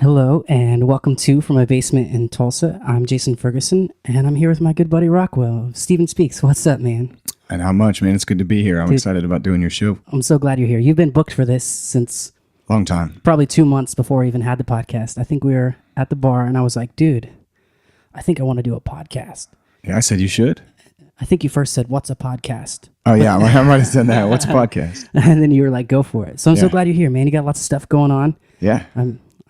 Hello, and welcome to From My Basement in Tulsa. I'm Jason Ferguson, and I'm here with my good buddy Rockwell. Steven Speaks. What's up, man? And how much, man? It's good to be here. I'm excited about doing your show. I'm so glad you're here. You've been booked for this since... Long time. Probably 2 months before I even had the podcast. I think we were at the bar, and I was like, dude, I think I want to do a podcast. Yeah, I said you should. I think you first said, what's a podcast? Oh, yeah. I might have said that. What's a podcast? And then you were like, go for it. So I'm so glad you're here, man. You got lots of stuff going on. Yeah.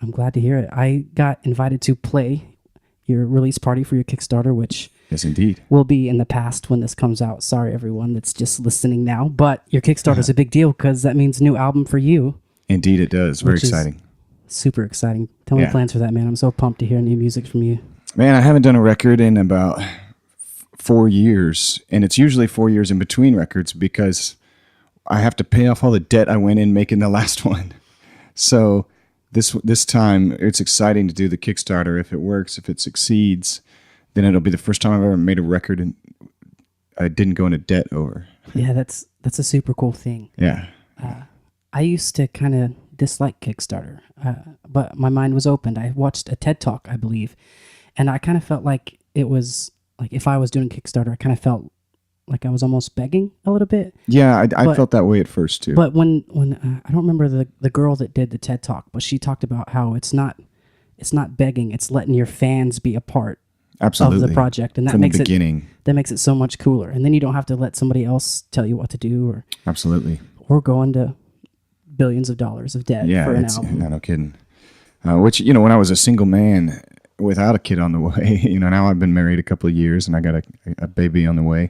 I'm glad to hear it. I got invited to play your release party for your KickStarter, which yes, indeed, will be in the past when this comes out. Sorry, everyone that's just listening now. But your KickStarter is a big deal because that means new album for you. Indeed, it does. Very exciting. Super exciting. Tell me the plans for that, man. I'm so pumped to hear new music from you. Man, I haven't done a record in about 4 years, and it's usually 4 years in between records because I have to pay off all the debt I went in making the last one. So this time, it's exciting to do the KickStarter. If it works, if it succeeds, then it'll be the first time I've ever made a record and I didn't go into debt over. Yeah, that's a super cool thing. Yeah. I used to kind of dislike KickStarter, but my mind was opened. I watched a TED Talk, I believe, and I kind of felt like it was like if I was doing KickStarter, I kind of felt like I was almost begging a little bit. Yeah, I felt that way at first too. But when I don't remember the girl that did the TED Talk, but she talked about how it's not begging, it's letting your fans be a part Absolutely. of the project, and that From makes the beginning. That makes it so much cooler. And then you don't have to let somebody else tell you what to do, or go into billions of dollars of debt for an album. Yeah, no kidding. Which, when I was a single man without a kid on the way, now I've been married a couple of years and I got a baby on the way.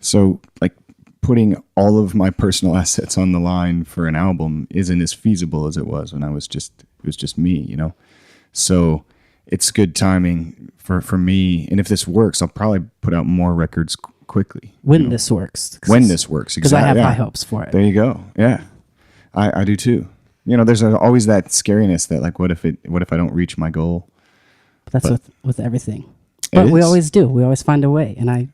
So like putting all of my personal assets on the line for an album isn't as feasible as it was when it was just me, So it's good timing for me. And if this works, I'll probably put out more records quickly. When this works. When this works, exactly. Because I have high hopes for it. There you go. Yeah. I do too. There's always that scariness that like, what if I don't reach my goal? But that's with everything. But we always do. We always find a way. And I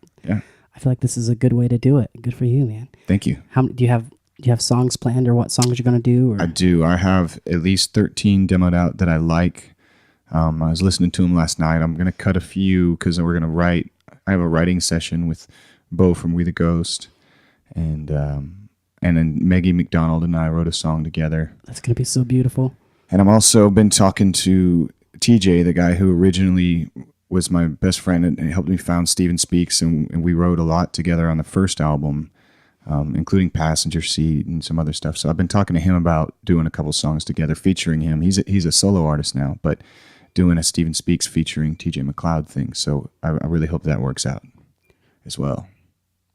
feel like this is a good way to do it. Good for you, man. Thank you. How do you have songs planned, or what songs you're going to do? Or? I do. I have at least 13 demoed out that I like. I was listening to them last night. I'm going to cut a few because we're going to write. I have a writing session with Bo from We the Ghost, and then Maggie McDonald and I wrote a song together. That's going to be so beautiful. And I've also been talking to TJ, the guy who originally was my best friend and helped me found Steven Speaks, and we wrote a lot together on the first album, including Passenger Seat and some other stuff. So I've been talking to him about doing a couple songs together featuring him. He's a solo artist now, but doing a Steven Speaks featuring TJ McLeod thing. So I really hope that works out as well.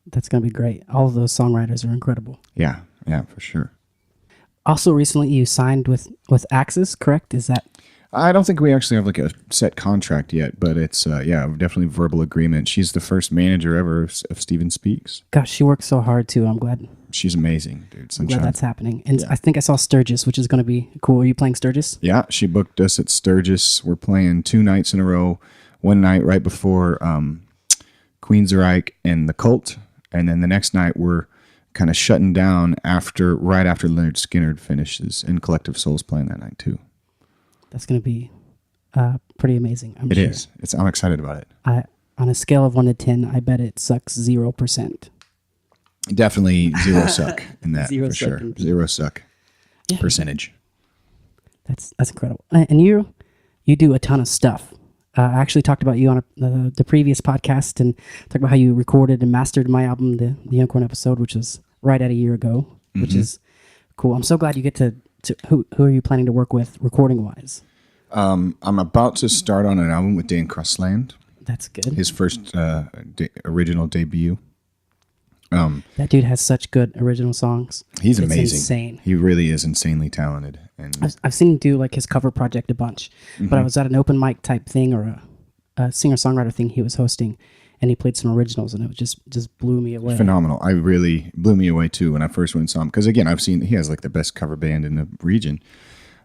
That's going to be great. All of those songwriters are incredible. Yeah, for sure. Also, recently you signed with Axis, correct? Is that... I don't think we actually have like a set contract yet, but it's, definitely verbal agreement. She's the first manager ever of Steven Speaks. Gosh, she works so hard too. I'm glad. She's amazing, dude. Sunshine. I'm glad that's happening. And I think I saw Sturgis, which is going to be cool. Are you playing Sturgis? Yeah, she booked us at Sturgis. We're playing 2 nights in a row. One night right before Queensryche and The Cult. And then the next night we're kind of shutting down right after Leonard Skinner finishes, and Collective Soul's playing that night too. That's going to be pretty amazing. It is. I'm excited about it. On a scale of 1 to 10, I bet it sucks 0%. Definitely zero suck in that for sure. Indeed. Zero suck percentage. That's incredible. And you do a ton of stuff. I actually talked about you on the previous podcast and talked about how you recorded and mastered my album, the Unicorn episode, which was right at a year ago, which is cool. I'm so glad you get to who are you planning to work with recording wise? I'm about to start on an album with Dan Crustland. That's good. His first original debut. That dude has such good original songs. He's it's amazing. Insane. He really is insanely talented. And I've seen him do like his cover project a bunch, but I was at an open mic type thing or a singer-songwriter thing he was hosting, and he played some originals, and it just blew me away. Phenomenal. I really blew me away too when I first went and saw him, because again, he has like the best cover band in the region.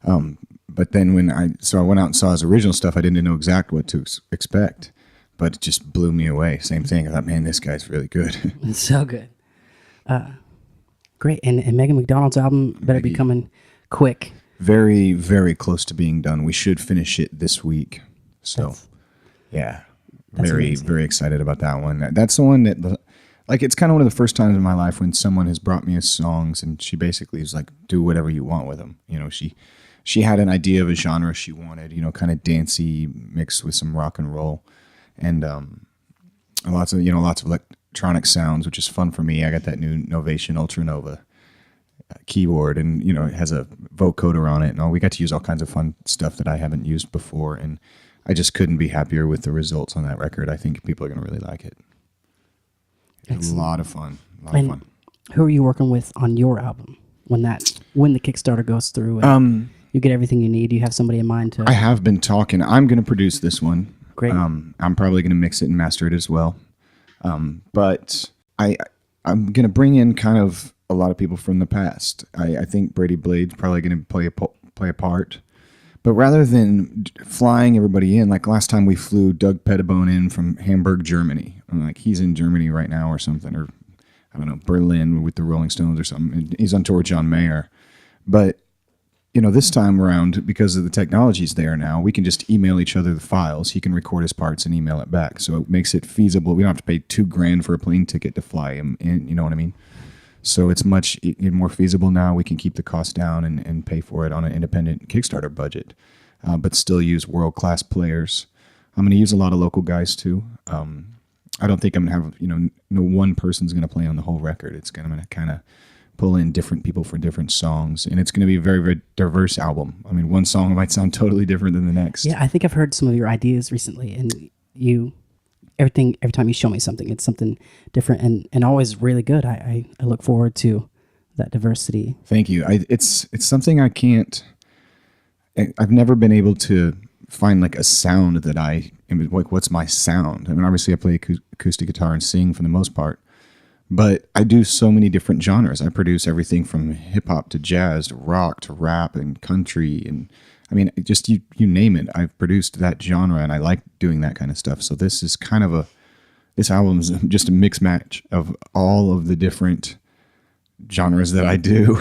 But then when I went out and saw his original stuff, I didn't know exactly what to expect, but it just blew me away. Same thing. I thought, man, this guy's really good. It's so good. Great. And Megan McDonald's album better be coming quick. very, very close to being done. We should finish it this week. So, that's very, amazing. Very excited about that one. That's the one that, like, it's kind of one of the first times in my life when someone has brought me songs and she basically is like, do whatever you want with them. You know, she had an idea of a genre she wanted, you know, kind of dancey mixed with some rock and roll, and lots of electronic sounds, which is fun for me. I got that new Novation Ultra Nova keyboard, and you know, it has a vocoder on it, and we got to use all kinds of fun stuff that I haven't used before, and I just couldn't be happier with the results on that record. I think people are going to really like it. It's a lot of fun. Who are you working with on your album when the Kickstarter goes through? And you get everything you need. You have somebody in mind to. I have been talking. I'm going to produce this one. Great. I'm probably going to mix it and master it as well. But I'm going to bring in kind of a lot of people from the past. I think Brady Blade's probably going to play a part. But rather than flying everybody in, like last time we flew Doug Pettibone in from Hamburg, Germany. Like he's in Germany right now or something, or I don't know, Berlin with the Rolling Stones or something. He's on tour with John Mayer. But, you know, this time around, because of the technology's there now, we can just email each other the files. He can record his parts and email it back. So it makes it feasible. We don't have to pay $2,000 for a plane ticket to fly him in, you know what I mean? So it's much more feasible now. We can keep the cost down and pay for it on an independent Kickstarter budget, but still use world-class players. I'm going to use a lot of local guys too. I don't think I'm going to have, you know, no one person's going to play on the whole record. I'm going to kind of pull in different people for different songs, and it's going to be a very, very diverse album. I mean, one song might sound totally different than the next. Yeah, I think I've heard some of your ideas recently, and every time you show me something, it's something different and always really good. I look forward to that diversity. Thank you. It's something I can't. I've never been able to find like a sound that like what's my sound. I mean, obviously I play acoustic guitar and sing for the most part, but I do so many different genres. I produce everything from hip hop to jazz to rock to rap and country, and I mean, just you name it. I've produced that genre, and I like doing that kind of stuff. So this is kind of this album is just a mix match of all of the different genres that I do.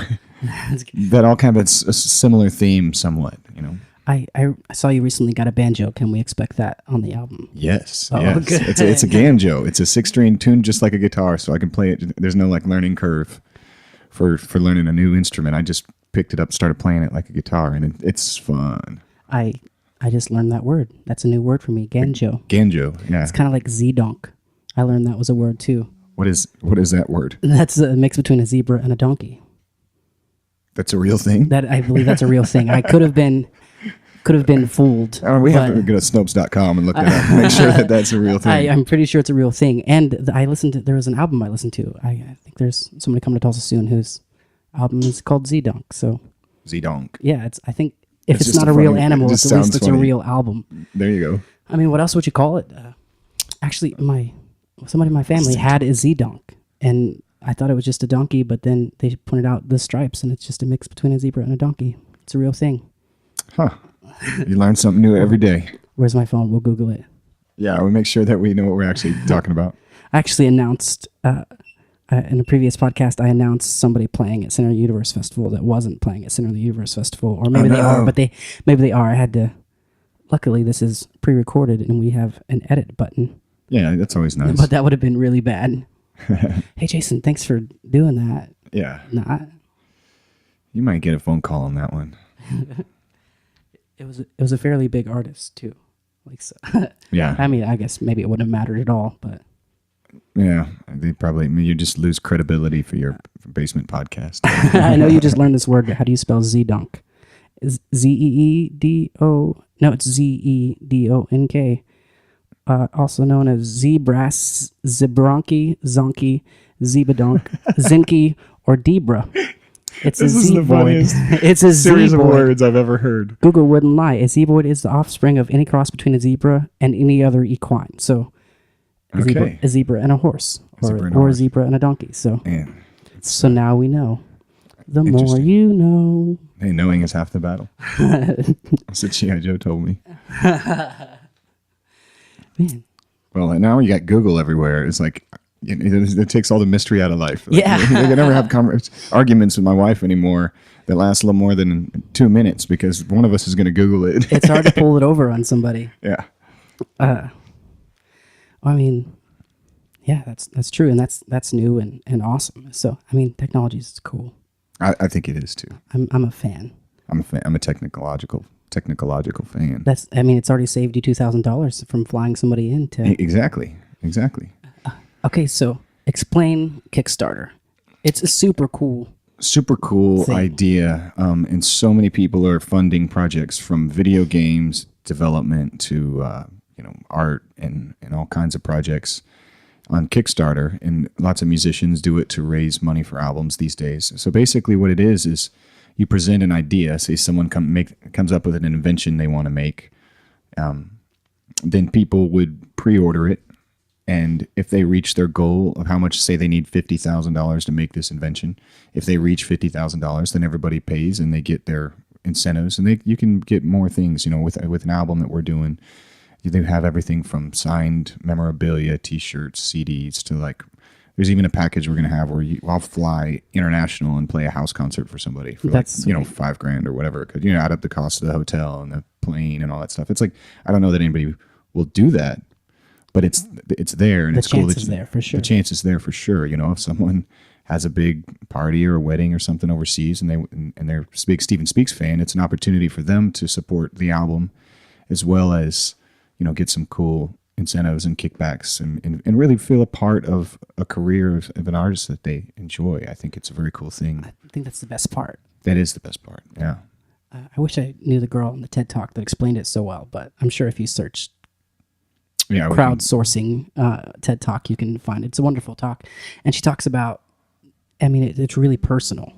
That all kind of a similar theme, somewhat. You know. I saw you recently got a banjo. Can we expect that on the album? Yes. Oh, yes. good. It's a banjo. It's a 6-string tuned just like a guitar, so I can play it. There's no like learning curve for learning a new instrument. I just picked it up, started playing it like a guitar, and it's fun. I just learned that word. That's a new word for me. Ganjo. Ganjo. Yeah. It's kind of like Z-donk. I learned that was a word too. What is that word? That's a mix between a zebra and a donkey. That's a real thing? I believe that's a real thing. I could have been fooled. We have to go to Snopes.com and look that up. Make sure that that's a real thing. I'm pretty sure it's a real thing. And there was an album I listened to. I think there's somebody coming to Tulsa soon whose album is called Z-donk. So Z-donk. Yeah, I think if it's not a real animal, at least it's a real album. There you go. I mean, what else would you call it? Actually, somebody in my family had a Z-donk, and I thought it was just a donkey, but then they pointed out the stripes, and it's just a mix between a zebra and a donkey. It's a real thing. Huh. You learn something new every day. Where's my phone? We'll Google it. Yeah, we make sure that we know what we're actually talking about. I actually announced, in a previous podcast, I announced somebody playing at Center of the Universe Festival that wasn't playing at Center of the Universe Festival. Or maybe they are, but maybe they are. I had to, luckily this is pre-recorded and we have an edit button. Yeah, that's always nice. But that would have been really bad. Hey, Jason, thanks for doing that. Yeah. Nah. You might get a phone call on that one. It was a fairly big artist too. Like so. Yeah. I mean, I guess maybe it wouldn't have mattered at all, but yeah, you just lose credibility for your basement podcast. I know you just learned this word, but how do you spell Z-donk? Z-E-E-D-O. No, it's Z-E-D-O-N-K. Also known as Z-brass, Zibronki, Zonky, Zebadonk, Zinky, or Debra. It's this a is the funniest it's a series of words I've ever heard. Google wouldn't lie. A zeboid is the offspring of any cross between a zebra and any other equine. So a zebra and a horse, or a zebra and a donkey. So, so now we know. The more you know. Hey, knowing is half the battle. That's what G.I. Joe told me. Man. Well, now you got Google everywhere. It's like it takes all the mystery out of life. Like, Yeah. I can never have arguments with my wife anymore that last a little more than 2 minutes because one of us is going to Google it. It's hard to pull it over on somebody. Yeah. I mean, yeah, that's true, and that's new and awesome. So, I mean, technology is cool. I think it is too. I'm a fan. I'm a fan. I'm a technological fan. I mean, it's already saved you $2,000 from flying somebody in to. Exactly. Okay, so explain KickStarter. It's a super cool thing. Idea, and so many people are funding projects from video games development to art and all kinds of projects on Kickstarter, and lots of musicians do it to raise money for albums these days. So basically what it is you present an idea. Say someone comes up with an invention they want to make, then people would pre-order it, and if they reach their goal of how much, say they need $50,000 to make this invention, if they reach $50,000, then everybody pays and they get their incentives, and you can get more things. With an album that we're doing, they have everything from signed memorabilia, T-shirts, CDs, to like, there's even a package we're going to have where I'll fly international and play a house concert for somebody for That's like, $5,000 or whatever. It could, add up the cost of the hotel and the plane and all that stuff. It's like, I don't know that anybody will do that, but it's there, and it's cool. The chance is there for sure. The chance is there for sure. If someone has a big party or a wedding or something overseas and they're a big Steven Speaks fan, it's an opportunity for them to support the album as well as, get some cool incentives and kickbacks and really feel a part of a career of an artist that they enjoy. I think it's a very cool thing. I think that's the best part. That is the best part. Yeah. I wish I knew the girl in the TED Talk that explained it so well, but I'm sure if you search crowdsourcing TED Talk, you can find it. It's a wonderful talk. And she talks about, I mean, it's really personal,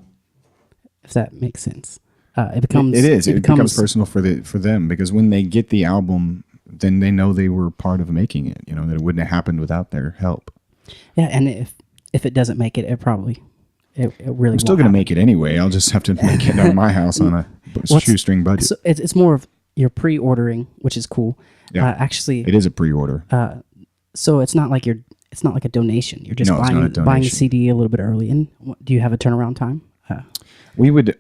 if that makes sense. It becomes personal for them, because when they get the album, then they know they were part of making it, that it wouldn't have happened without their help. Yeah, and if it doesn't make it, it really I'm still going to make it anyway. I'll just have to make it out of my house on a shoestring budget. So it's more of you're pre-ordering, which is cool. Yeah. Actually, it is a pre-order. So it's not like a donation. You're just buying a CD a little bit early. And do you have a turnaround time? We would.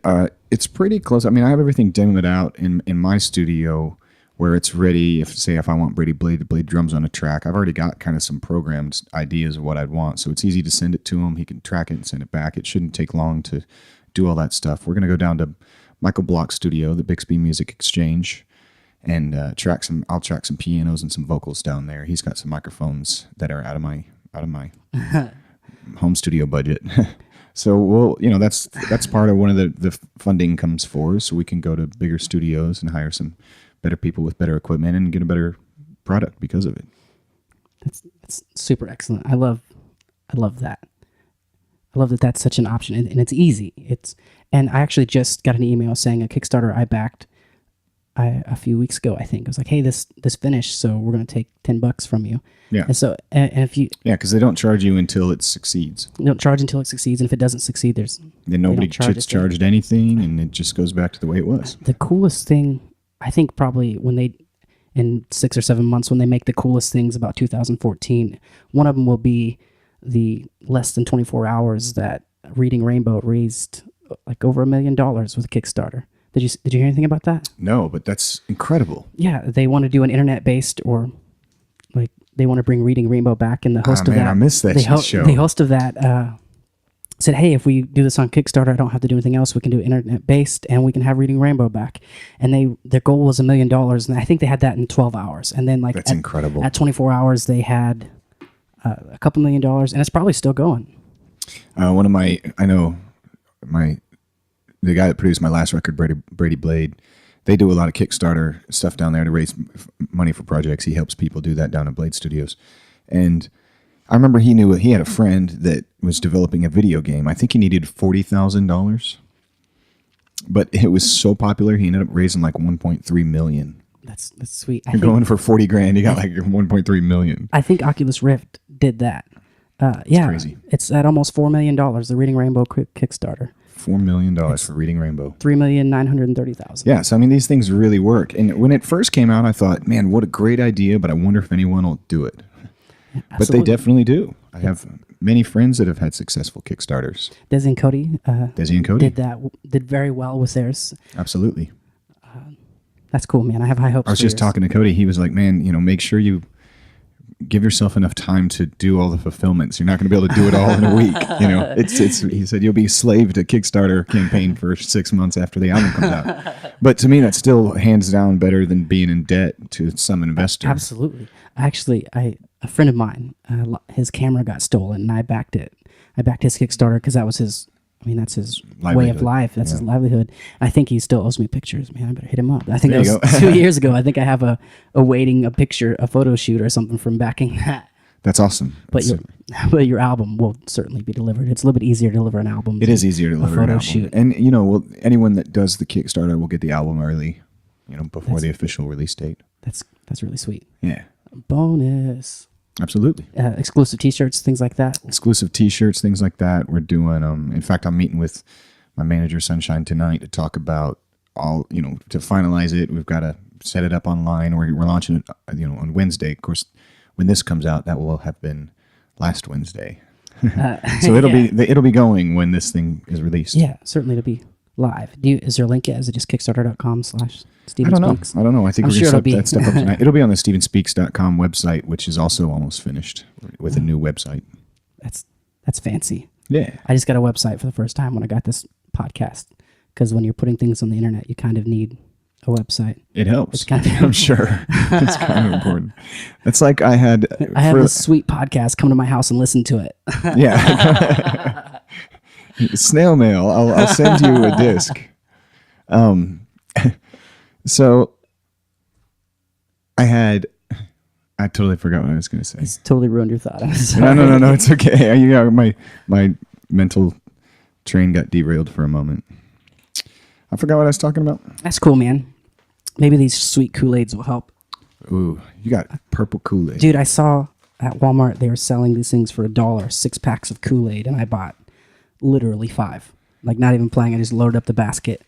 It's pretty close. I mean, I have everything demoed out in my studio where it's ready. If I want Brady Blade to play drums on a track, I've already got kind of some programmed ideas of what I'd want. So it's easy to send it to him. He can track it and send it back. It shouldn't take long to do all that stuff. We're going to go down to Michael Block's studio, the Bixby Music Exchange, and I'll track some pianos and some vocals down there. He's got some microphones that are out of my home studio budget. So we'll, that's part of one of the funding comes for, so we can go to bigger studios and hire some better people with better equipment and get a better product because of it. That's super excellent. I love that. I love that that's such an option, and it's easy. And I actually just got an email saying a Kickstarter I backed a few weeks ago. I think it was like, hey, this finished, so we're going to take $10 from you. Yeah. And so, and if you because they don't charge you until it succeeds. They don't charge until it succeeds, and if it doesn't succeed, then nobody gets charged anything, and it just goes back to the way it was. The coolest thing, I think, probably in 6 or 7 months, when they make the coolest things about 2014, one of them will be the less than 24 hours that Reading Rainbow raised like over $1 million with a Kickstarter. Did you hear anything about that? No, but that's incredible. Yeah, they want to do an internet-based, or like they want to bring Reading Rainbow back, and the host of that, I missed that show. The host of that said, hey, if we do this on Kickstarter, I don't have to do anything else. We can do internet-based, and we can have Reading Rainbow back. And their goal was $1 million, and I think they had that in 12 hours. And then that's incredible. At 24 hours, they had a couple $1 million, and it's probably still going. The guy that produced my last record, Brady Blade, they do a lot of Kickstarter stuff down there to raise money for projects. He helps people do that down at Blade Studios. And I remember he had a friend that was developing a video game. I think he needed $40,000, but it was so popular he ended up raising like $1.3 million. That's sweet. You're going for $40,000, you got like $1.3 million. I think Oculus Rift did that. Yeah, crazy. It's at almost $4 million. The Reading Rainbow Kickstarter. $4 million for Reading Rainbow. $3,930,000. Yeah, so I mean, these things really work. And when it first came out, I thought, man, what a great idea, but I wonder if anyone will do it. Yeah, but they definitely do. I have many friends that have had successful Kickstarters. Desi and Cody did very well with theirs. Absolutely. That's cool, man. I have high hopes. I was just talking to Cody. He was like, man, make sure you give yourself enough time to do all the fulfillments. You're not going to be able to do it all in a week. He said you'll be a slave to Kickstarter campaign for 6 months after the album comes out. But to me, that's still hands down better than being in debt to some investor. Absolutely. Actually, a friend of mine, his camera got stolen, and I backed it. I backed his Kickstarter because that was his. That's his way of life. That's his livelihood. I think he still owes me pictures. Man, I better hit him up. I think that was 2 years ago. I think I have a photo shoot or something from backing that. That's awesome. But your album will certainly be delivered. It's a little bit easier to deliver an album. It is easier to deliver an album. Shoot. And anyone that does the Kickstarter will get the album early, before the official release date. That's really sweet. Yeah. Bonus. Absolutely. Exclusive T-shirts, things like that. Exclusive T-shirts, things like that. We're doing. In fact, I'm meeting with my manager Sunshine tonight to talk about all. To finalize it, we've got to set it up online. We're launching it. On Wednesday. Of course, when this comes out, that will have been last Wednesday. So it'll be going when this thing is released. Yeah, certainly to be live. Is there a link yet? Is it just kickstarter.com/Steven Speaks? I don't know. I think I'm we're sure going to set that stuff up tonight. It'll be on the stevenspeaks.com website, which is also almost finished with a new website. That's fancy. Yeah. I just got a website for the first time when I got this podcast, because when you're putting things on the internet, you kind of need a website. It helps. It's kind of I'm sure. It's kind of important. It's like I had this sweet podcast come to my house and listen to it. Yeah. Snail mail. I'll send you a disc. So I totally forgot what I was going to say. It's totally ruined your thought. No. It's okay. My mental train got derailed for a moment. I forgot what I was talking about. That's cool, man. Maybe these sweet Kool-Aids will help. Ooh, you got purple Kool-Aid. Dude, I saw at Walmart they were selling these things for $1, 6 packs of Kool-Aid, and I bought literally 5. Like, not even playing. I just loaded up the basket.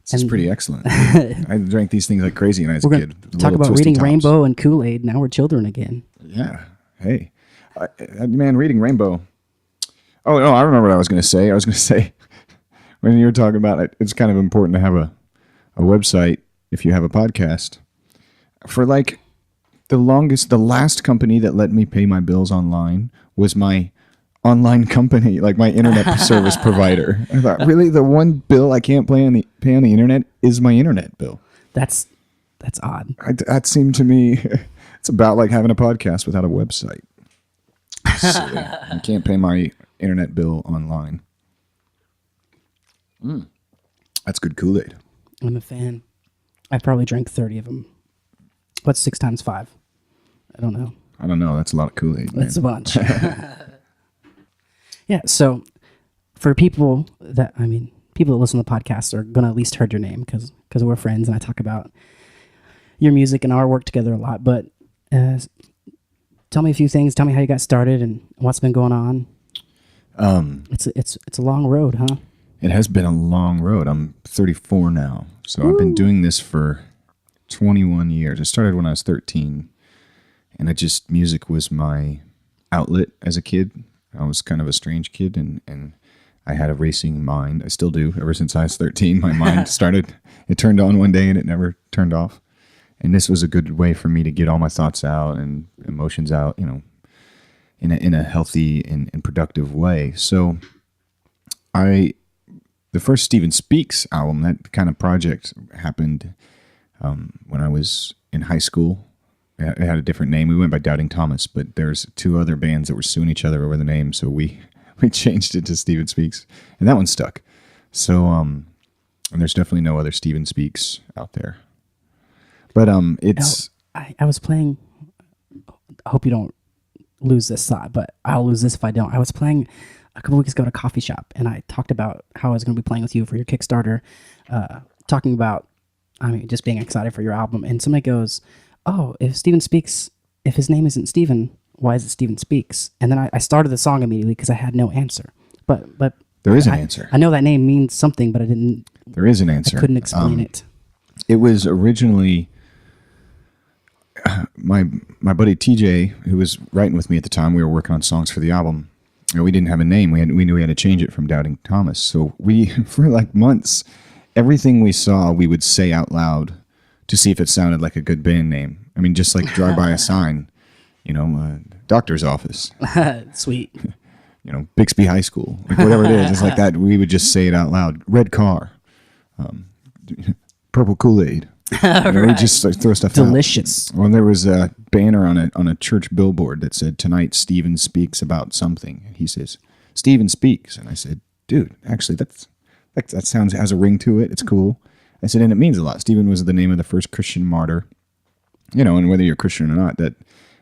This is pretty excellent. I drank these things like crazy when I was a kid. Talk about reading Rainbow and Kool-Aid. Now we're children again. Yeah. Hey, man, reading Rainbow. Oh, no, I remember what I was going to say. I was going to say, when you were talking about it, it's kind of important to have a website if you have a podcast. For like the last company that let me pay my bills online was my online company, like my internet service provider. I thought, really, the one bill I can't pay on the internet is my internet bill. That's odd. That seemed to me, it's about like having a podcast without a website. Silly. I can't pay my internet bill online. That's good Kool-Aid. I'm a fan. I probably drank 30 of them. What's 6 times 5? I don't know. That's a lot of Kool-Aid. That's a bunch. Yeah, so for people that listen to the podcast are going to at least heard your name because we're friends and I talk about your music and our work together a lot. But tell me a few things. Tell me how you got started and what's been going on. It's a long road, huh? It has been a long road. I'm 34 now, so Woo. I've been doing this for 21 years. I started when I was 13, and music was my outlet as a kid. I was kind of a strange kid, and I had a racing mind. I still do. Ever since I was 13, my mind it turned on one day and it never turned off. And this was a good way for me to get all my thoughts out and emotions out, in a healthy and productive way. So the first Steven Speaks album, that kind of project happened when I was in high school. It had a different name. We went by Doubting Thomas, but there's 2 other bands that were suing each other over the name, so we changed it to Steven Speaks, and that one stuck. So, and there's definitely no other Steven Speaks out there. But it's... I was playing... I hope you don't lose this thought, but I'll lose this if I don't. I was playing a couple weeks ago at a coffee shop, and I talked about how I was going to be playing with you for your Kickstarter, talking about, just being excited for your album, and somebody goes... Oh, if Steven Speaks, if his name isn't Steven, why is it Steven Speaks? And then I started the song immediately because I had no answer. But there is an answer. I know that name means something, but I didn't. There is an answer. I couldn't explain it. It was originally my buddy TJ, who was writing with me at the time, we were working on songs for the album. And we didn't have a name. We knew we had to change it from Doubting Thomas. So we, for like months, everything we saw, we would say out loud to see if it sounded like a good band name. I mean, just like drive by a sign, doctor's office. Sweet. Bixby High School, like whatever it is. It's like that. We would just say it out loud. Red car, purple Kool-Aid. Right. We just throw stuff Delicious. out. Well, there was a banner on a church billboard that said, "Tonight Stephen speaks about something." And he says, "Stephen speaks." And I said, "Dude, actually, that sounds, has a ring to it. It's cool." I said, "And it means a lot." Stephen was the name of the first Christian martyr. And whether you're Christian or not, that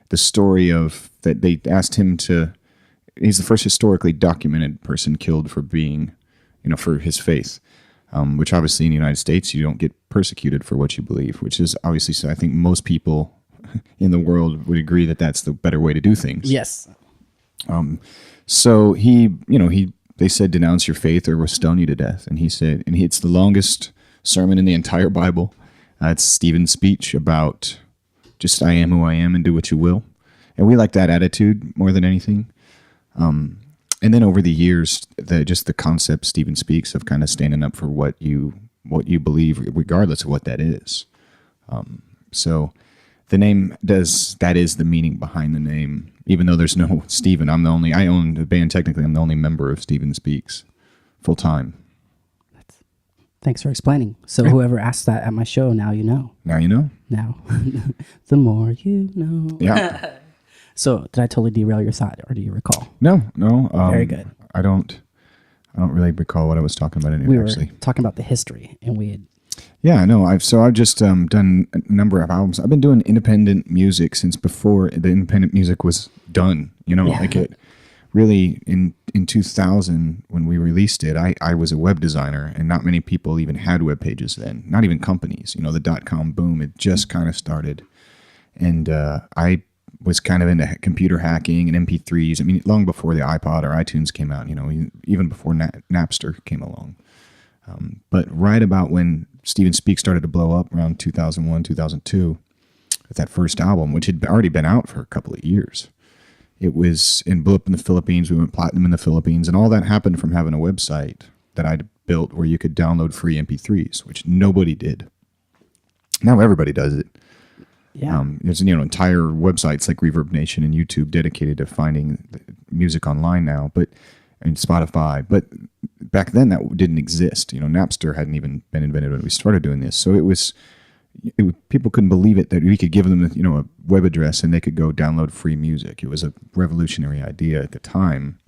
the story of that they asked him to, he's the first historically documented person killed for being, for his faith. Which obviously in the United States, you don't get persecuted for what you believe, which is obviously, so I think most people in the world would agree that that's the better way to do things. Yes. So they said, denounce your faith or we'll stone you to death. And he said, and it's the longest sermon in the entire Bible. It's Stephen's speech about just I am who I am and do what you will. And we like that attitude more than anything. And then over the years, the concept Stephen speaks of kind of standing up for what you believe, regardless of what that is. So the name that is the meaning behind the name, even though there's no Stephen. I own the band. Technically, I'm the only member of Stephen Speaks full time. Thanks for explaining. So whoever asked that at my show, now you know. Now you know. Now, the more you know. Yeah. So did I totally derail your side, or do you recall? No. Very good. I don't really recall what I was talking about. We actually were talking about the history, and we had. Yeah, no. I've just done a number of albums. I've been doing independent music since before the independent music was done. Like it really in 2000 when we released it. I was a web designer, and not many people even had web pages then. Not even companies. The .com boom had just kind of started, and I was kind of into computer hacking and MP3s. I mean, long before the iPod or iTunes came out, even before Napster came along. But right about when Stephen Speak started to blow up around 2001, 2002, with that first album, which had already been out for a couple of years, it was blew up in the Philippines. We went platinum in the Philippines, and all that happened from having a website that I'd built where you could download free MP3s, which nobody did. Now everybody does it. Yeah. There's entire websites like Reverb Nation and YouTube dedicated to finding music online now, and Spotify. But back then that didn't exist. Napster hadn't even been invented when we started doing this. So people couldn't believe it that we could give them a web address and they could go download free music. It was a revolutionary idea at the time.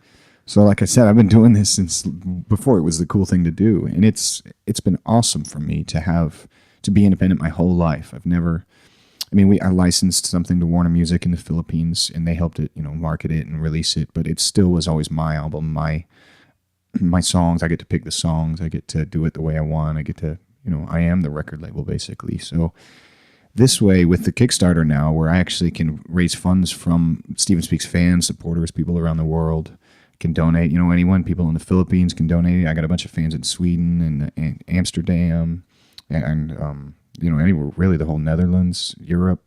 So like I said, I've been doing this since before it was the cool thing to do, and it's been awesome for me to be independent my whole life. I licensed something to Warner Music in the Philippines, and they helped it, market it and release it. But it still was always my album, my songs. I get to pick the songs. I get to do it the way I want. I get to, I am the record label basically. So this way with the KickStarter now, where I actually can raise funds from Stephen Speaks fans, supporters, people around the world can donate. Anyone, people in the Philippines can donate. I got a bunch of fans in Sweden and Amsterdam and anywhere, really the whole Netherlands, Europe.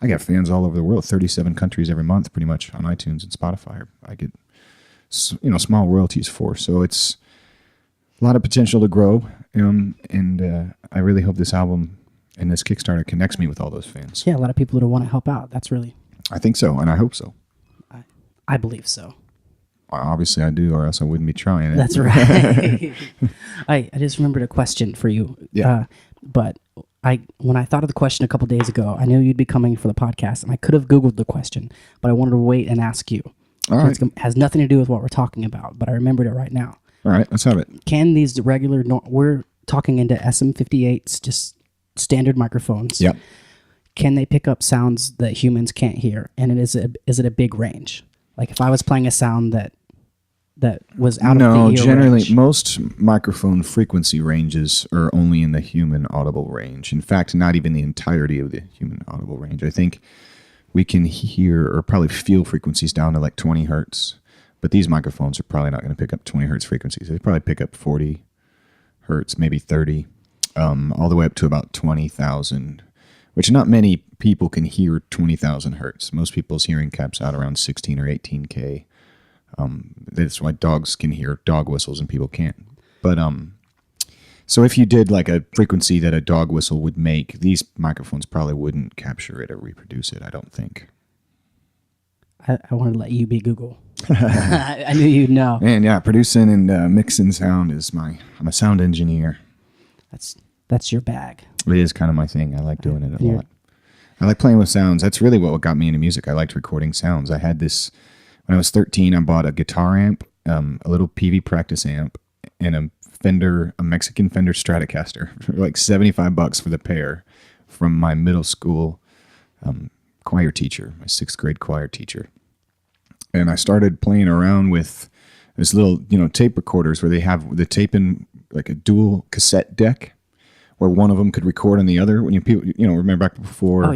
I got fans all over the world, 37 countries every month, pretty much on iTunes and Spotify. I get, small royalties for. So it's a lot of potential to grow. And I really hope this album and this Kickstarter connects me with all those fans. Yeah, a lot of people that want to help out. That's really. I think so, and I hope so. I believe so. Obviously, I do, or else I wouldn't be trying it. That's right. I just remembered a question for you. Yeah. But when I thought of the question a couple days ago, I knew you'd be coming for the podcast, and I could have Googled the question, but I wanted to wait and ask you. All right. It has nothing to do with what we're talking about, but I remembered it right now. All right, let's have it. Can these regular, we're talking into SM58s, just standard microphones. Yep. Can they pick up sounds that humans can't hear? And is it a big range? Like if I was playing a sound that was out of the ear generally range. Most microphone frequency ranges are only in the human audible range. In fact, not even the entirety of the human audible range. I think we can hear or probably feel frequencies down to like 20 hertz, but these microphones are probably not going to pick up 20 hertz frequencies. They probably pick up 40 hertz, maybe 30, all the way up to about 20,000, which not many people can hear 20,000 hertz. Most people's hearing caps out around 16 or 18K. That's why dogs can hear dog whistles and people can't. But so if you did like a frequency that a dog whistle would make, these microphones probably wouldn't capture it or reproduce it, I don't think. I want to let you be Google. I knew you'd know. And yeah, producing and mixing sound is I'm a sound engineer. That's your bag. It is kind of my thing. I like doing it a lot. I like playing with sounds. That's really what got me into music. I liked recording sounds. I had this, when I was 13, I bought a guitar amp, a little PV practice amp, and a Mexican Fender Stratocaster, for like $75 for the pair, from my middle school choir teacher, my 6th grade choir teacher. And I started playing around with this little, tape recorders where they have the tape in like a dual cassette deck, where one of them could record on the other. When remember back before,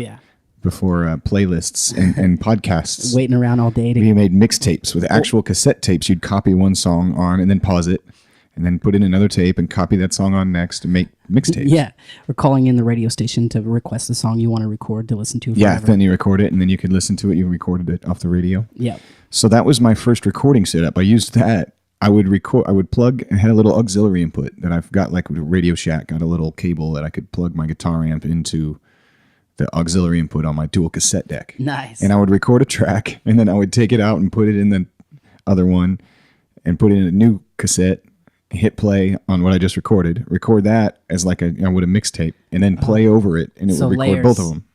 before playlists and podcasts, waiting around all day you made mixtapes with actual cassette tapes. You'd copy one song on and then pause it, and then put in another tape and copy that song on next and make mixtapes. Yeah, or calling in the radio station to request the song you want to record to listen to. Yeah, then you record it, and then you could listen to it. You recorded it off the radio. Yeah. So that was my first recording setup. I used that. I would plug, I had a little auxiliary input that I've got, like a Radio Shack, got a little cable that I could plug my guitar amp into the auxiliary input on my dual cassette deck. Nice. And I would record a track, and then I would take it out and put it in the other one and put it in a new cassette, hit play on what I just recorded, record that as like I would a mixtape, and then play over it, and it would record layers. both of them.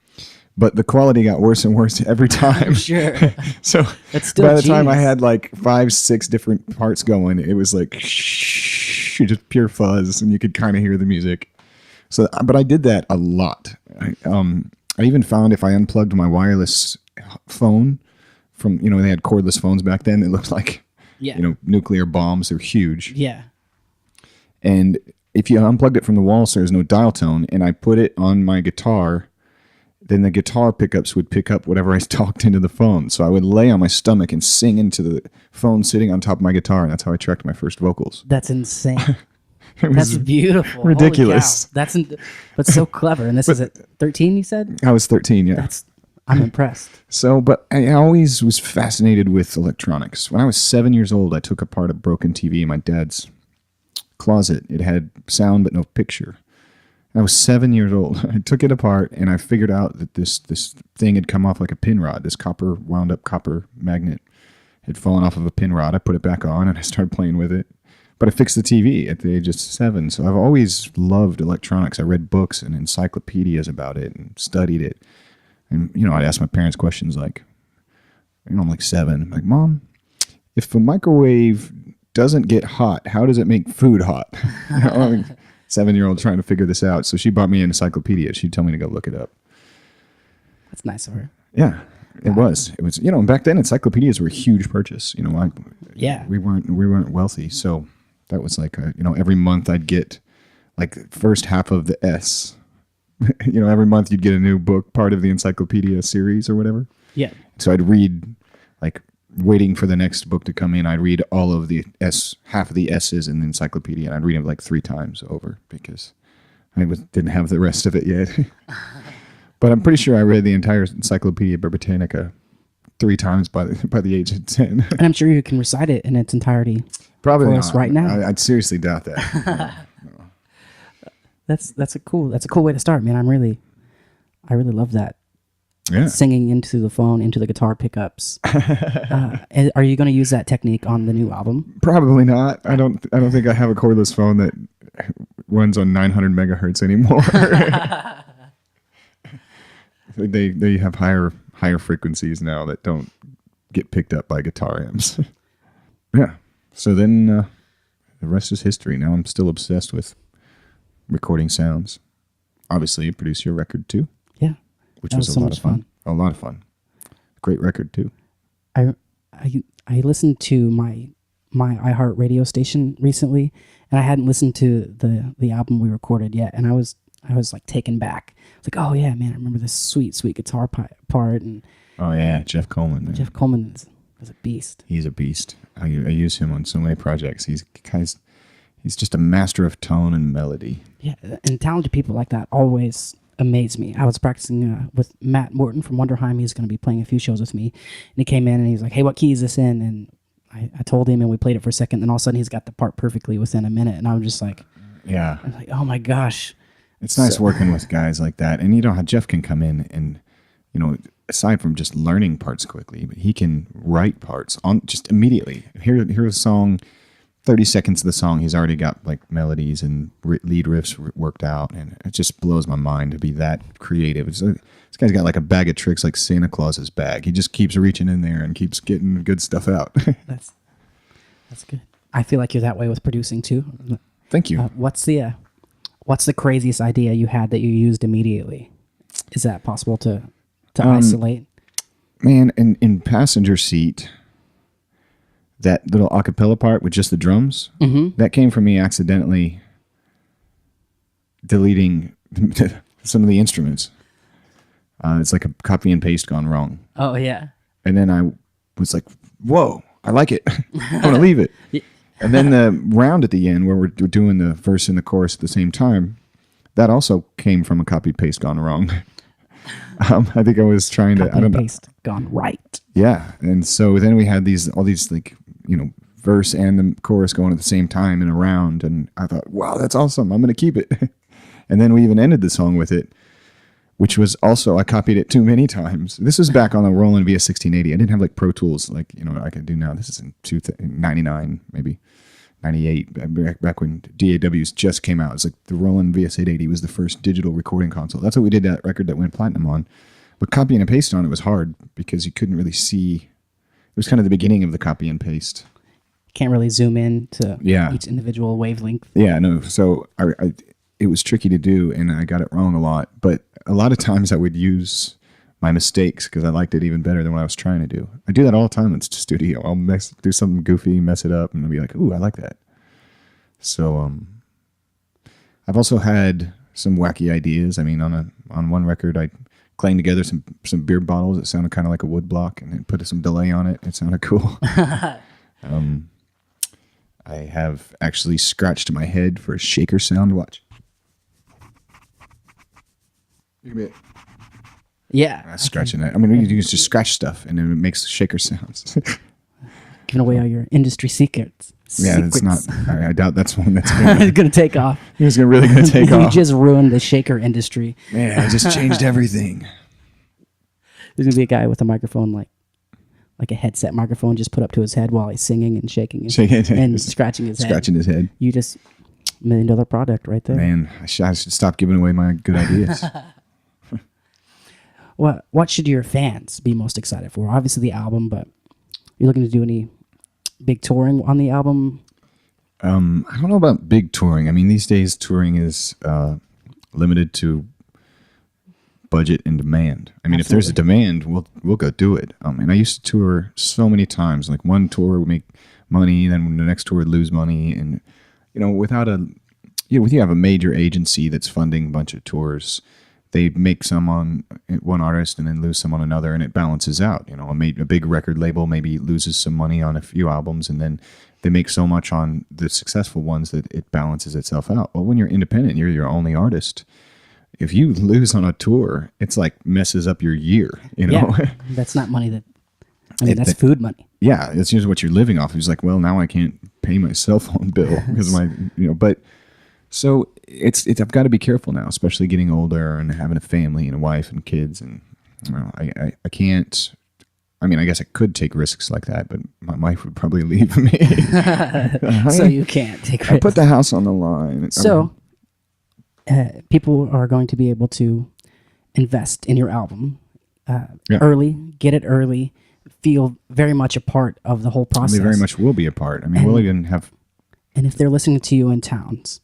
But the quality got worse and worse every time. Sure. So That's still by the time I genius. had like 5-6 different parts going, it was like just pure fuzz, and you could kind of hear the music. So, but I did that a lot. I even found if I unplugged my wireless phone from, they had cordless phones back then. It looked like, nuclear bombs. They're huge. Yeah. And if you unplugged it from the wall so there's no dial tone, and I put it on my guitar, then the guitar pickups would pick up whatever I talked into the phone. So I would lay on my stomach and sing into the phone sitting on top of my guitar, and that's how I tracked my first vocals. That's insane. It was That's beautiful. ridiculous. Holy cow. But so clever. And this is at 13, you said? I was 13, yeah. I'm impressed. So, but I always was fascinated with electronics. When I was 7 years old, I took apart a broken TV in my dad's closet. It had sound but no picture. I was 7 years old. I took it apart, and I figured out that this thing had come off like a pin rod. This wound up copper magnet had fallen off of a pin rod. I put it back on, and I started playing with it. But I fixed the TV at the age of 7. So I've always loved electronics. I read books and encyclopedias about it and studied it. And, I'd ask my parents questions like, I'm like 7. I'm like, Mom, if a microwave doesn't get hot, how does it make food hot? 7-year-old trying to figure this out. So she bought me an encyclopedia. She'd tell me to go look it up. That's nice of her. Yeah, it was. It was, back then encyclopedias were a huge purchase. We weren't wealthy. So that was like, every month I'd get like the first half of the S. Every month you'd get a new book, part of the encyclopedia series or whatever. Yeah. So I'd read, like, waiting for the next book to come in, I'd read all of the half of the S's in the encyclopedia, and I'd read them like 3 times over because I didn't have the rest of it yet. But I'm pretty sure I read the entire Encyclopedia Britannica 3 times by the age of 10. And I'm sure you can recite it in its entirety. Probably for not. us right now. I'd seriously doubt that. No. That's a cool way to start, man. I really love that. Yeah. Singing into the phone, into the guitar pickups. And are you going to use that technique on the new album? Probably not. I don't think I have a cordless phone that runs on 900 megahertz anymore. They have higher frequencies now that don't get picked up by guitar amps. Yeah. So then the rest is history. Now I'm still obsessed with recording sounds. Obviously, you produced your record too. Yeah. Which was a lot of fun. A lot of fun. Great record too. I listened to my iHeart radio station recently, and I hadn't listened to the album we recorded yet, and I was like taken back. I was like, oh yeah, man, I remember this sweet guitar part. And oh yeah, Jeff Coleman. Man. Jeff Coleman is a beast. He's a beast. I use him on so many projects. He's just a master of tone and melody. Yeah, and talented people like that always amazed me. I was practicing with Matt Morton from Wonderheim. He's going to be playing a few shows with me. And he came in and he's like, hey, what key is this in? And I told him, and we played it for a second. And all of a sudden, he's got the part perfectly within a minute. And I was just like, Yeah. I was like, oh my gosh. It's nice working with guys like that. And you know how Jeff can come in and, you know, aside from just learning parts quickly, but he can write parts on just immediately. Here's a song, 30 seconds of the song, he's already got like melodies and lead riffs worked out. And it just blows my mind to be that creative. This guy's got like a bag of tricks like Santa Claus's bag. He just keeps reaching in there and keeps getting good stuff out. That's good. I feel like you're that way with producing too. Thank you. What's the craziest idea you had that you used immediately? Is that possible to isolate? Man, in Passenger Seat, that little acapella part with just the drums, that came from me accidentally deleting some of the instruments. It's like a copy and paste gone wrong. Oh, yeah. And then I was like, whoa, I like it. I'm going to leave it. And then the round at the end where we're doing the verse and the chorus at the same time, that also came from a copy paste gone wrong. I think I was trying to, I don't know. Paste gone right. Yeah. And so then we had all these like, you know, verse and the chorus going at the same time in a round. And I thought, wow, that's awesome. I'm going to keep it. And then we even ended the song with it, which was also, I copied it too many times. This was back on the Roland VS1680. I didn't have like Pro Tools like, you know, I can do now. This is in 99, maybe 98, back when DAWs just came out. It's like the Roland VS880 was the first digital recording console. That's what we did that record that went platinum on. But copying and paste on it was hard because you couldn't really see. It was kind of the beginning of the copy and paste. Can't really zoom in to each individual wavelength. Yeah, no. So it was tricky to do, and I got it wrong a lot. But a lot of times I would use my mistakes because I liked it even better than what I was trying to do. I do that all the time in the studio. I'll do something goofy, mess it up, and I'll be like, ooh, I like that. So I've also had some wacky ideas. I mean, on one record, I clanged together some beer bottles that sounded kind of like a wood block and then put some delay on it. It sounded cool. I have actually scratched my head for a shaker sound. Watch. You can be Yeah. scratching it. I mean, you can just scratch stuff and then it makes shaker sounds. Giving away all your industry secrets. Yeah, it's not. I doubt that's one that's going to take off. It's really going to take You off. just ruined the shaker industry. Man, I just changed everything. There's going to be a guy with a microphone like a headset microphone just put up to his head while he's singing and shaking and scratching his head. Scratching his head. You just $1 million product right there. Man, I should stop giving away my good ideas. What should your fans be most excited for? Obviously the album, but you're looking to do any big touring on the album? I don't know about big touring. I mean, these days touring is limited to budget and demand. I mean, Absolutely. If there's a demand, we'll go do it. And I used to tour so many times. Like one tour would make money, then the next tour would lose money, and you know, with you have a major agency that's funding a bunch of tours, they make some on one artist and then lose some on another, and it balances out. You know, a big record label maybe loses some money on a few albums, and then they make so much on the successful ones that it balances itself out. Well, when you're independent, you're your only artist. If you lose on a tour, it's like messes up your year. You know, yeah, that's not money that's food money. Yeah, it's just what you're living off. It's like, well, now I can't pay my cell phone bill because but. So I've got to be careful now, especially getting older and having a family and a wife and kids. And I can't, I mean, I guess I could take risks like that, but my wife would probably leave me. So you can't take risks. I put the house on the line. So people are going to be able to invest in your album early, get it early, feel very much a part of the whole process. They very much will be a part. I mean, we'll even have... And if they're listening to you in towns,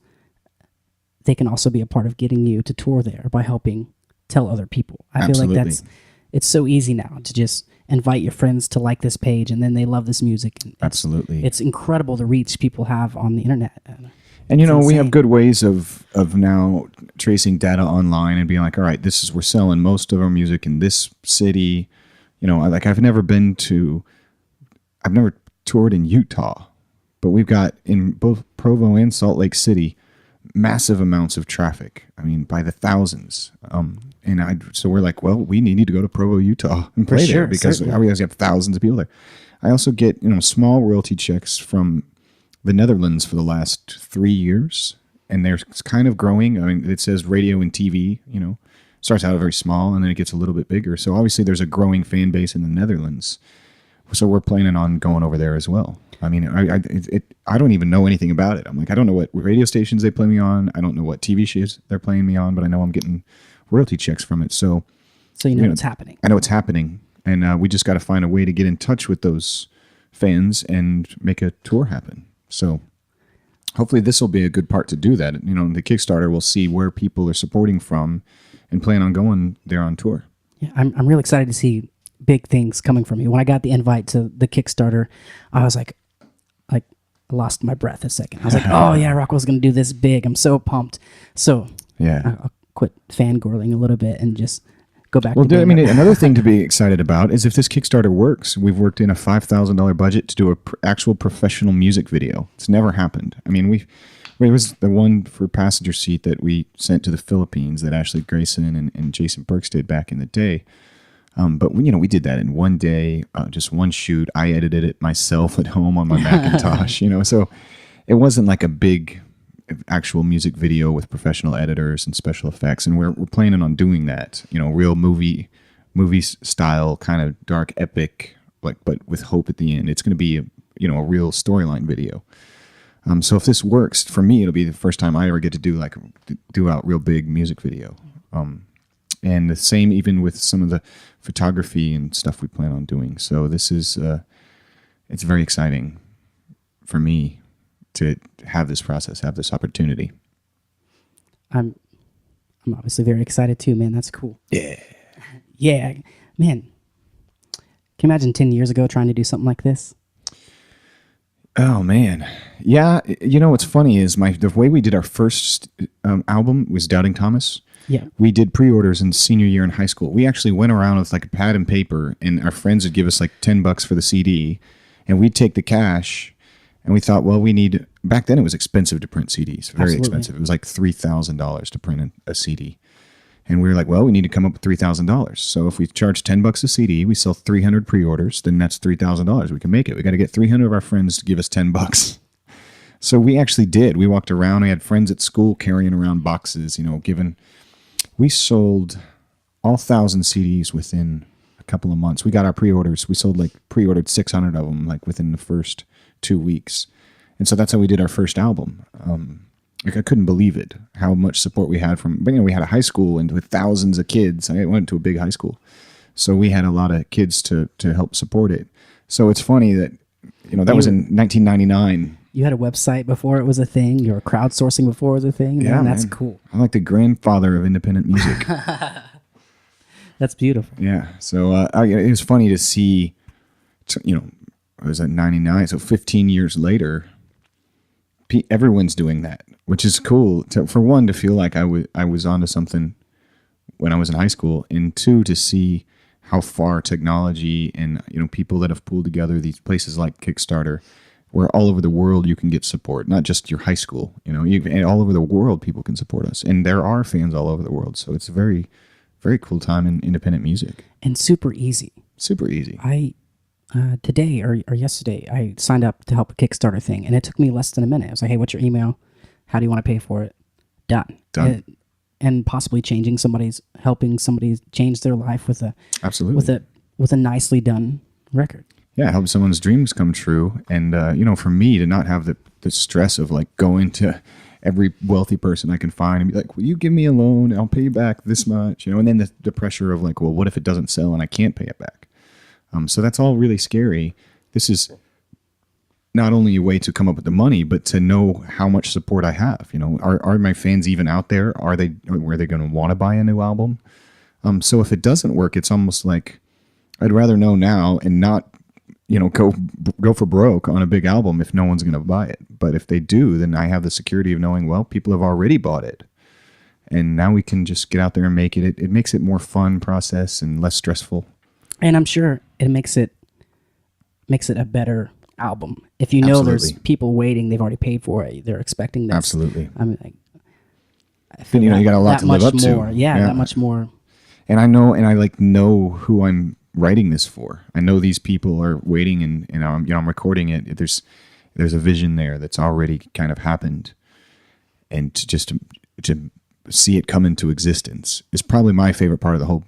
they can also be a part of getting you to tour there by helping tell other people. I Absolutely. feel like it's so easy now to just invite your friends to like this page and then they love this music. Absolutely. It's incredible the reach people have on the internet. And you know, we have good ways of now tracing data online and being like, all right, we're selling most of our music in this city. You know, like I've never toured in Utah, but we've got in both Provo and Salt Lake City, massive amounts of traffic. I mean, by the thousands. So we're like, well, we need to go to Provo, Utah and play there because we always have thousands of people there. I also get, small royalty checks from the Netherlands for the last 3 years, and they're kind of growing. I mean, it says radio and TV, starts out very small and then it gets a little bit bigger. So obviously there's a growing fan base in the Netherlands. So we're planning on going over there as well. I mean, I don't even know anything about it. I'm like, I don't know what radio stations they play me on. I don't know what TV shows they're playing me on, but I know I'm getting royalty checks from it. So you know what's happening. I know it's happening. And we just got to find a way to get in touch with those fans and make a tour happen. So hopefully this will be a good part to do that. The Kickstarter will see where people are supporting from and plan on going there on tour. Yeah, I'm really excited to see big things coming from you. When I got the invite to the Kickstarter, I was like I lost my breath a second. I was like, oh yeah, Rockwell's going to do this big. I'm so pumped. So yeah, I'll quit fangirling a little bit and just go back. Well, another thing to be excited about is if this Kickstarter works. We've worked in a $5,000 budget to do a actual professional music video. It's never happened. I mean, it was the one for Passenger Seat that we sent to the Philippines that Ashley Grayson and Jason Burks did back in the day. But we did that in one day, just one shoot. I edited it myself at home on my Macintosh, so it wasn't like a big actual music video with professional editors and special effects. And we're planning on doing that, real movie style, kind of dark epic, but with hope at the end. It's going to be a real storyline video. So if this works for me, it'll be the first time I ever get to do out real big music video. And the same even with some of the photography and stuff we plan on doing. So this is, it's very exciting for me to have this process, have this opportunity. I'm obviously very excited too, man. That's cool. Yeah. Yeah, man. Can you imagine 10 years ago trying to do something like this? Oh man. Yeah. What's funny is the way we did our first album was Doubting Thomas. Yeah. We did pre-orders in senior year in high school. We actually went around with like a pad and paper, and our friends would give us like $10 for the CD, and we'd take the cash, and we thought, well, back then it was expensive to print CDs, very expensive. It was like $3,000 to print a CD. And we were like, well, we need to come up with $3,000. So if we charge $10 a CD, we sell 300 pre-orders, then that's $3,000. We can make it. We got to get 300 of our friends to give us $10. So we actually did. We walked around. We had friends at school carrying around boxes, We sold all 1,000 CDs within a couple of months. We got our pre-orders. We pre-ordered 600 of them within the first 2 weeks. And so that's how we did our first album. I couldn't believe it, how much support we had from, we had a high school and with thousands of kids. I went to a big high school. So we had a lot of kids to help support it. So it's funny that, that was in 1999. You had a website before it was a thing. You were crowdsourcing before it was a thing. Yeah, man, that's cool. I'm like the grandfather of independent music. That's beautiful. Yeah. So it was funny to see, it was at 99. So 15 years later, everyone's doing that, which is cool. For one, to feel like I was onto something when I was in high school, and two, to see how far technology and people that have pulled together these places like Kickstarter, where all over the world you can get support, not just your high school. And all over the world people can support us, and there are fans all over the world. So it's a very, very cool time in independent music, and super easy. Super easy. Today or yesterday, I signed up to help a Kickstarter thing, and it took me less than a minute. I was like, hey, what's your email? How do you want to pay for it? Done. And possibly helping somebody change their life with a nicely done record. Yeah, help someone's dreams come true. And, for me to not have the stress of going to every wealthy person I can find and be like, will you give me a loan? I'll pay you back this much, and then the pressure of well, what if it doesn't sell and I can't pay it back? So that's all really scary. This is not only a way to come up with the money, but to know how much support I have. Are my fans even out there? Were they going to want to buy a new album? So if it doesn't work, it's almost like I'd rather know now and not, go for broke on a big album if no one's going to buy it. But if they do, then I have the security of knowing, well, people have already bought it. And now we can just get out there and make it. It makes it more fun process and less stressful. And I'm sure it makes it a better album. If you know there's people waiting, they've already paid for it, they're expecting this. Absolutely. I mean, I feel you got a lot that to live much up to. more. Yeah, that much more. And I know who I'm writing this for. I know these people are waiting, and I'm recording it. There's a vision there that's already kind of happened, and to see it come into existence is probably my favorite part of the whole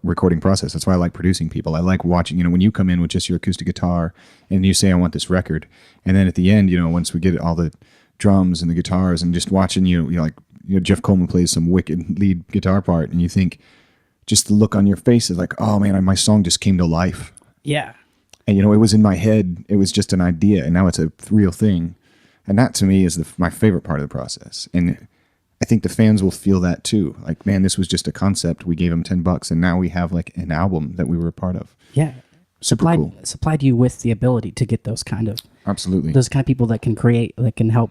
recording process. That's why I like producing people. I like watching, when you come in with just your acoustic guitar and you say, I want this record. And then at the end, once we get all the drums and the guitars and just watching Jeff Coleman plays some wicked lead guitar part, and you think, just the look on your face is like, oh man, my song just came to life. Yeah. And it was in my head. It was just an idea, and now it's a real thing. And that to me is my favorite part of the process. And I think the fans will feel that too. Like, man, this was just a concept. We gave them $10, and now we have like an album that we were a part of. Yeah. Cool. Supplied you with the ability to get those kind of people that can create, that can help,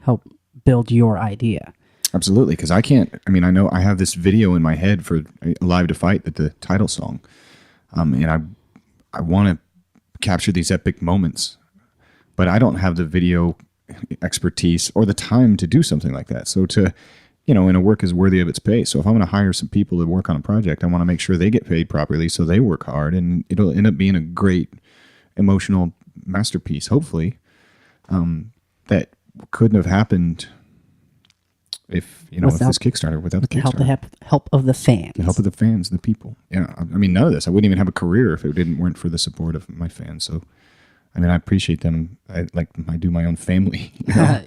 help build your idea. Absolutely. Because I know I have this video in my head for Alive to Fight, the title song. And I want to capture these epic moments, but I don't have the video expertise or the time to do something like that. So and a work is worthy of its pay. So if I'm going to hire some people to work on a project, I want to make sure they get paid properly, so they work hard, and it'll end up being a great emotional masterpiece, hopefully, that couldn't have happened if with this Kickstarter, without the Kickstarter. Help of the fans. The help of the fans, the people. Yeah. None of this. I wouldn't even have a career if it weren't for the support of my fans. So, I appreciate them. I do my own family. Yeah.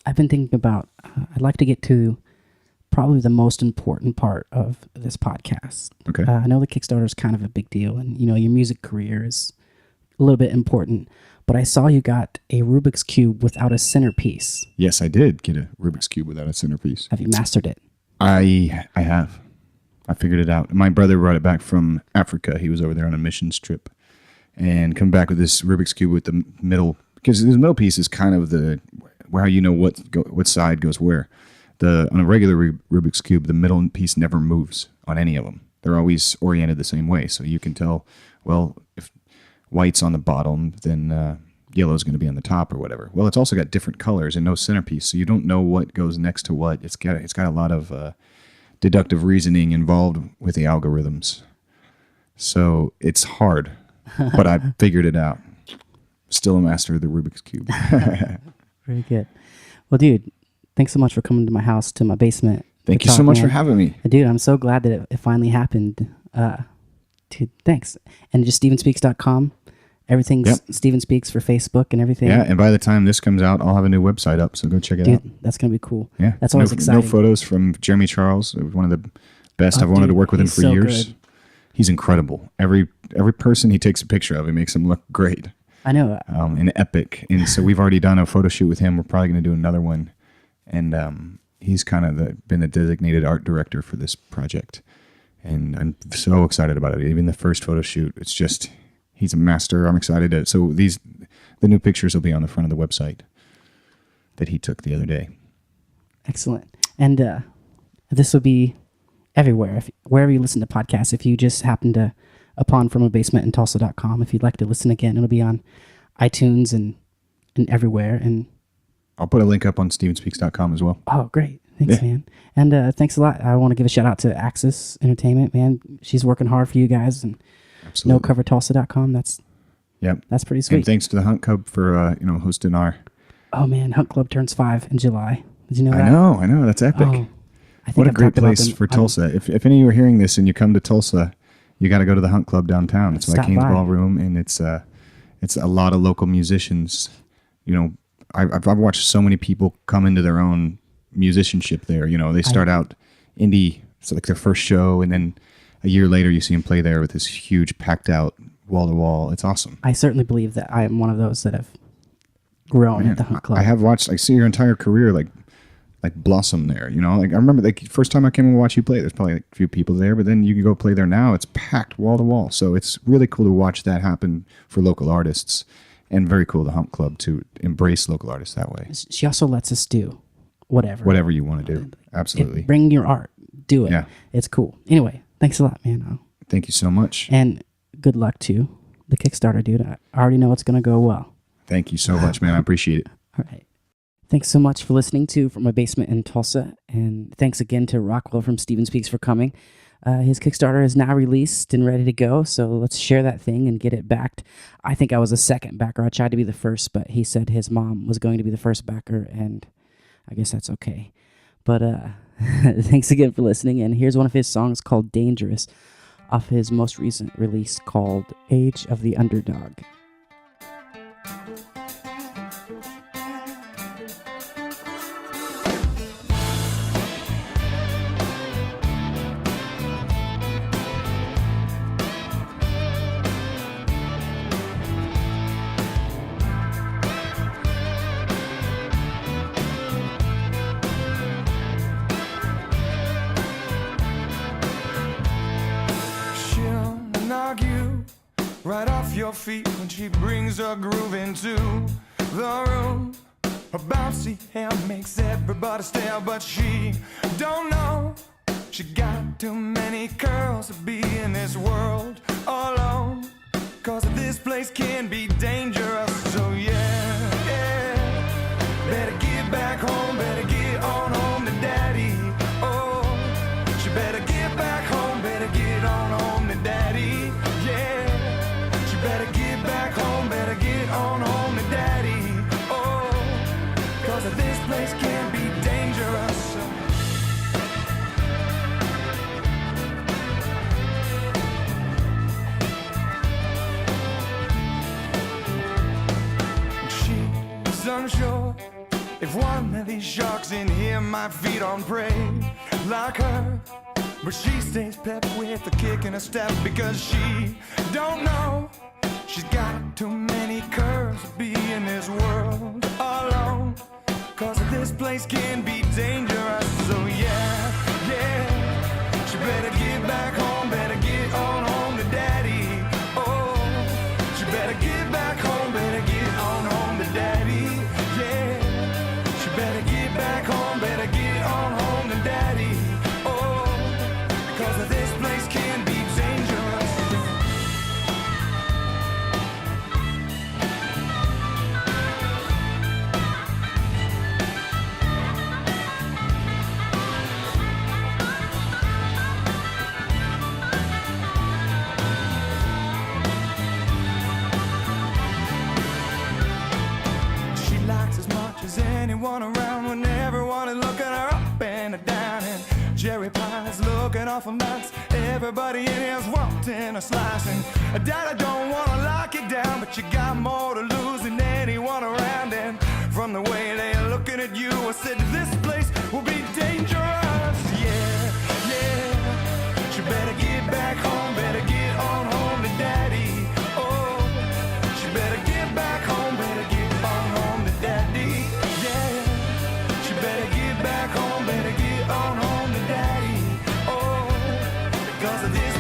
I've been thinking about, I'd like to get to probably the most important part of this podcast. Okay. I know the Kickstarter is kind of a big deal, and your music career is a little bit important, but I saw you got a Rubik's Cube without a centerpiece. Yes, I did get a Rubik's Cube without a centerpiece. Have you mastered it? I have. I figured it out. My brother brought it back from Africa. He was over there on a missions trip, and come back with this Rubik's Cube with the middle, because the middle piece is kind of what side goes where. On a regular Rubik's Cube, the middle piece never moves on any of them. They're always oriented the same way, so you can tell, well, if white's on the bottom, then yellow's going to be on the top or whatever. Well, it's also got different colors and no centerpiece, so you don't know what goes next to what. It's got a lot of deductive reasoning involved with the algorithms. So it's hard, but I figured it out. Still a master of the Rubik's Cube. Very good. Well, dude, thanks so much for coming to my house, to my basement. Thank you so much for having me. Dude, I'm so glad that it finally happened. Dude, thanks. And just StevenSpeaks.com. Everything's Steven Speaks for Facebook and everything. Yeah, and by the time this comes out, I'll have a new website up, so go check it out. That's going to be cool. Yeah. That's always exciting. No photos from Jeremy Charles. It was one of the best. I've wanted to work with him for years. Good. He's incredible. Every person he takes a picture of, he makes him look great. I know. And epic. And so we've already done a photo shoot with him. We're probably going to do another one. And he's kind of been the designated art director for this project. And I'm so excited about it. Even the first photo shoot, it's just, he's a master. I'm excited. So the new pictures will be on the front of the website that he took the other day. Excellent. And this will be everywhere. Wherever you listen to podcasts, if you just happen to upon from a basement in Tulsa.com, if you'd like to listen again, it'll be on iTunes and everywhere. And I'll put a link up on StevenSpeaks.com as well. Oh, great. Thanks, man. And thanks a lot. I want to give a shout out to Axis Entertainment, man. She's working hard for you guys. And Absolutely. NoCoverTulsa.com. That's pretty sweet. And thanks to the Hunt Club for hosting our... Oh, man. Hunt Club turns 5 in July. Did you know that? I know. That's epic. Oh, what a great place for Tulsa. If any of you are hearing this and you come to Tulsa, you got to go to the Hunt Club downtown. It's like Kane's Ballroom, and it's a lot of local musicians. I've watched so many people come into their own musicianship there. They start out indie, it's like their first show, and then a year later you see them play there with this huge packed out wall to wall. It's awesome. I certainly believe that I am one of those that have grown at the Hunt Club. I have watched. I see your entire career like blossom there. I remember first time I came and watch you play, there's probably a few people there, but then you can go play there now. It's packed wall to wall. So it's really cool to watch that happen for local artists, and very cool the Hunt Club to embrace local artists that way. She also lets us do whatever you want to do. Absolutely. Bring your art. Do it. Yeah. It's cool. Anyway, thanks a lot, man. Thank you so much. And good luck to the Kickstarter, dude. I already know it's going to go well. Thank you so much, man. I appreciate it. All right. Thanks so much for listening to From My Basement in Tulsa, and thanks again to Rockwell from Steven Speaks for coming. His Kickstarter is now released and ready to go, so let's share that thing and get it backed. I think I was a second backer. I tried to be the first, but he said his mom was going to be the first backer, and I guess that's okay. But thanks again for listening, and here's one of his songs called Dangerous off his most recent release called Age of the Underdog. Knock you right off your feet when she brings her groove into the room. Her bouncy hair makes everybody stare, but she don't know she got too many curls to be in this world alone. 'Cause this place can be dangerous, so yeah. Better get back home, better get on home to daddy. Oh, she better get back home, better get on home to daddy. Yeah, she better get back home, better get on home to daddy. Oh, 'cause this place can be dangerous. She's unsure if one of these sharks in here might feed on prey like her. But she stays pep with a kick and a step because she don't know she's got too many curves to be in this world alone. 'Cause this place can be dangerous, so yeah. She better get back home, better get on home to daddy. Oh, she better get back home, better get on home to daddy. Yeah, she better get back home, better get on home to daddy. Oh, 'cause this place can be dangerous. She likes as much as anyone around when everyone is looking her up and down, and cherry pies looking awful nice. Everybody in here's wanting a slice, and Dad, I don't wanna lock you down, but you got more to lose than anyone around. And from the way they're looking at you, I said this place will be dangerous. Yeah. She better get back home, better get on home to daddy. Oh, she better get back home, better get on home to daddy. Yeah, she better get back home, better get on home to daddy. Oh, 'cause of this